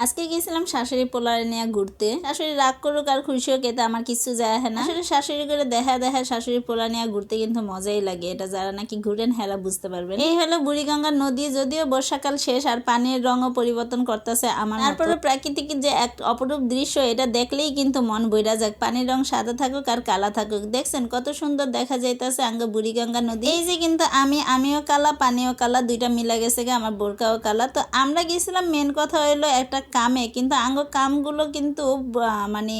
আজকে গিয়েছিলাম শাশুড়ি পোলারে নিয়ে ঘুরতে। শাশুড়ি রাগ করুক আর খুশি হোক এতে আমার কিছু যায় না। আসলে শাশুড়ি করে দেখা শাশুড়ি পোলা নিয়ে ঘুরতে কিন্তু মজাই লাগে। এটা যারা নাকি ঘুরেন হেরা বুঝতে পারবেন। এই হলো বুড়িগঙ্গা নদী, যদিও বর্ষাকাল শেষ আর পানির রঙও পরিবর্তন করতেছে আমার। তারপরে প্রাকৃতিক যে এক অপরূপ দৃশ্য, এটা দেখলেই কিন্তু মন বইরা যাক। পানির রং সাদা থাকুক আর কালা থাকুক, দেখছেন কত সুন্দর দেখা যাইতেছে আঙ্গ বুড়িগঙ্গা নদী। এই যে কিন্তু আমিও কালা, পানিও কালা, দুইটা মিলা গেছে গে, আমার বোরকাও কালা। তো আমরা গেছিলাম, মেন কথা হইলো একটা কামে, কিন্তু আঙ্গ কামগুলো কিন্তু মানে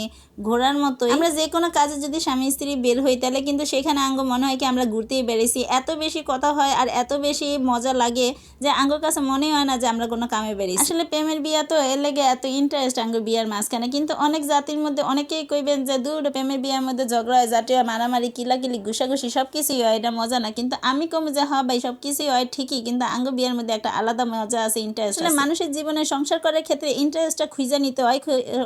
ঘোরার মতো। আমরা যে কোনো কাজে যদি স্বামী স্ত্রী বের হই তাহলে কিন্তু সেখানে আঙ্গ মনে হয় কি আমরা ঘুরতেই বেরিয়েছি। এত বেশি কথা হয় আর এত বেশি মজা লাগে যে আঙ্গর কাছে মনে হয় না যে আমরা কোনো কামে বেরিয়েছি। আসলে প্রেমের বিয়া তো এর লেগে এত ইন্টারেস্ট আঙ্গ বিয়ার মাঝখানে। কিন্তু অনেক জাতির মধ্যে অনেকেই কইবেন যে দূর প্রেমের বিয়ার মধ্যে ঝগড়া হয়, জাতীয় মারামারি, কিলাকিলি, ঘুষাঘুষি সব কিছুই হয়, এটা মজা না। কিন্তু আমি কমে যে হ্যাঁ ভাই সব কিছুই হয় ঠিকই, কিন্তু আঙ্গ বিয়ার মধ্যে একটা আলাদা মজা আছে, ইন্টারেস্ট। আসলে মানুষের জীবনে সংসার করার ক্ষেত্রে ইন্টারেস্টটা খুঁজে নিতে হয়।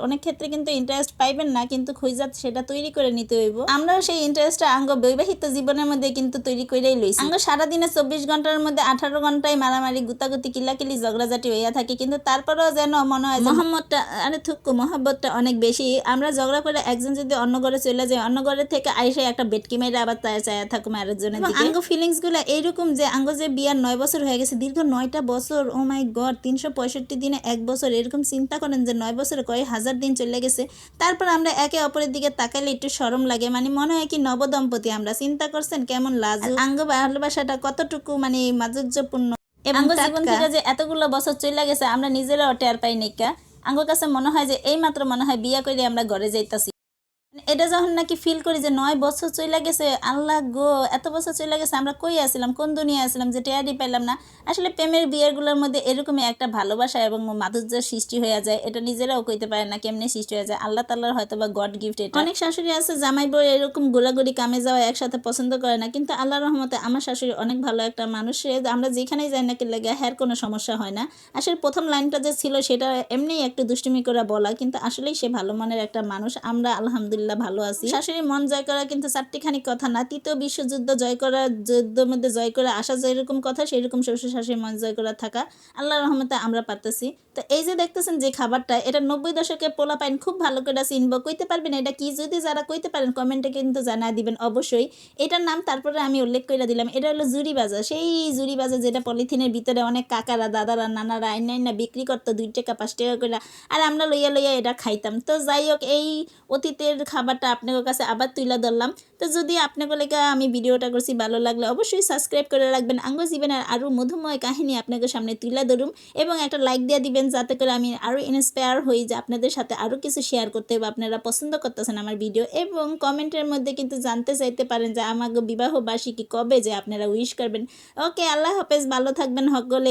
অনেক ক্ষেত্রে কিন্তু ইন্টারেস্ট পাইবেন না, কিন্তু খুঁজা সেটা তৈরি করে নিতে হইব। আমরাও সেই ইন্টারেস্টটা আঙ্গ বৈবাহিত জীবনের মধ্যে কিন্তু তৈরি করেই লইছি। আঙ্গ সারাদিনে 24 ঘন্টার মধ্যে 18 ঘন্টায় মারামারি, গুতাগুতি, কিলাকিলি, ঝগড়াঝাটি হইয়া থাকে, কিন্তু তারপরেও যেন মনে হয় মহব্বতটা অনেক বেশি। আমরা ঝগড়া করে একজন যদি অন্য ঘরে চলে যায়, অন্য ঘরে থেকে আইসে একটা বেটকি মেরে আবার চায়া থাকুম আরেকজনের দিকে। আঙ্গ ফিলিংস গুলো এইরকম যে আঙ্গ যে বিয়ার 9 বছর হয়ে গেছে, দীর্ঘ 9টা বছর, ও মাই গড, 365 দিনে 1 বছর, এরকম চিন্তা করেন যে 9 বছরে কয় হাজার দিন চলে গেছে। তারপর আমরা একে অপরের দিকে তাকাইলে একটু শরম লাগে, মানে মনে হয় কি নবদম্পতি আমরা। চিন্তা করছেন কেমন লাজুক, আঙ্গ ভালোবাসাটা কতটুকু মানে মাধুর্যপূর্ণ। এবং জীবন থেকে যে এতগুলো বছর চলে গেছে আমরা নিজেরাও টের পাই নিকা। আঙ্গর কাছে মনে হয় যে এই মাত্র মনে হয় বিয়া করে আমরা ঘরে যাইতাছি। এটা যখন নাকি ফিল করি যে 9 বছর চলে গেছে, আল্লাহ গো, এত বছর চলে গেছে, আমরা কই আসছিলাম, কোন দুনিয়া আসছিলাম যে টেয়ারই পেলাম না। আসলে প্রেমের বিয়েগুলোর মধ্যে এরকমই একটা ভালোবাসা এবং মাধুর্যের সৃষ্টি হয়ে যায়। এটা নিজেরাও কইতে পারে না কেমনে সৃষ্টি হয়ে যায়, আল্লাহ তাআলার হয়তো বা গড গিফট এটা। অনেক শাশুড়ি আছে জামাই বউ এরকম গোলাগুলি কামে যাওয়া একসাথে পছন্দ করে না, কিন্তু আল্লাহর রহমতে আমার শাশুড়ি অনেক ভালো একটা মানুষ। আমরা যেখানেই যাই নাকি লেগে হ্যার কোনো সমস্যা হয় না। আসলে প্রথম লাইনটা যে ছিল সেটা এমনিই একটু দুষ্টুমি করে বলা, কিন্তু আসলেই সে ভালো মনের একটা মানুষ। আমরা আলহামদুলিল্লাহ ভালো আছি। শাশুড়ির মন জয় করা কিন্তু চারটিখানি কথা না। তৃতীয় বিশ্বযুদ্ধ জয় করা, যুদ্ধের মধ্যে জয় করে আসা যেরকম কথা, সেরকম শ্বশুর শাশুড়ির মন জয় করা থাকা আল্লাহর রহমতে আমরা পারতেছি। তো এই যে দেখতেছেন যে খাবারটা, এটা 90 দশকের পোলা পাইন খুব ভালো করে চিনব। কইতে পারবেন এটা কি? যদি যারা কইতে পারেন কমেন্টে কিন্তু জানাই দিবেন অবশ্যই। এটার নাম তারপরে আমি উল্লেখ করে দিলাম, এটা হলো জুড়ি বাজার। সেই জুড়ি বাজার যেটা পলিথিনের ভিতরে অনেক কাকারা, দাদারা, নানারা আইনা বিক্রি করতো 2 টাকা 5 টাকা করে, আর আমরা লইয়া লইয়া এটা খাইতাম। তো যাই হোক, এই অতীতের খাবারটা আপনাদের কাছে আবার তুলে ধরলাম। তো যদি আপনাদের লেগে আমি ভিডিওটা করছি ভালো লাগলে অবশ্যই সাবস্ক্রাইব করে রাখবেন। আঙ্গ জীবনের আরও মধুময় কাহিনী আপনাদের সামনে তুলে ধরুম, এবং একটা লাইক দিয়ে দিবেন যাতে করে আমি আরও ইন্সপায়ার হই যে আপনাদের সাথে আরও কিছু শেয়ার করতে হবে। আপনারা পছন্দ করতেছেন আমার ভিডিও, এবং কমেন্টের মধ্যে কিন্তু জানতে চাইতে পারেন যে আমাকে বিবাহ বার্ষিকী কবে যে আপনারা উইশ করবেন। ওকে, আল্লাহ হাফেজ, ভালো থাকবেন সকলে।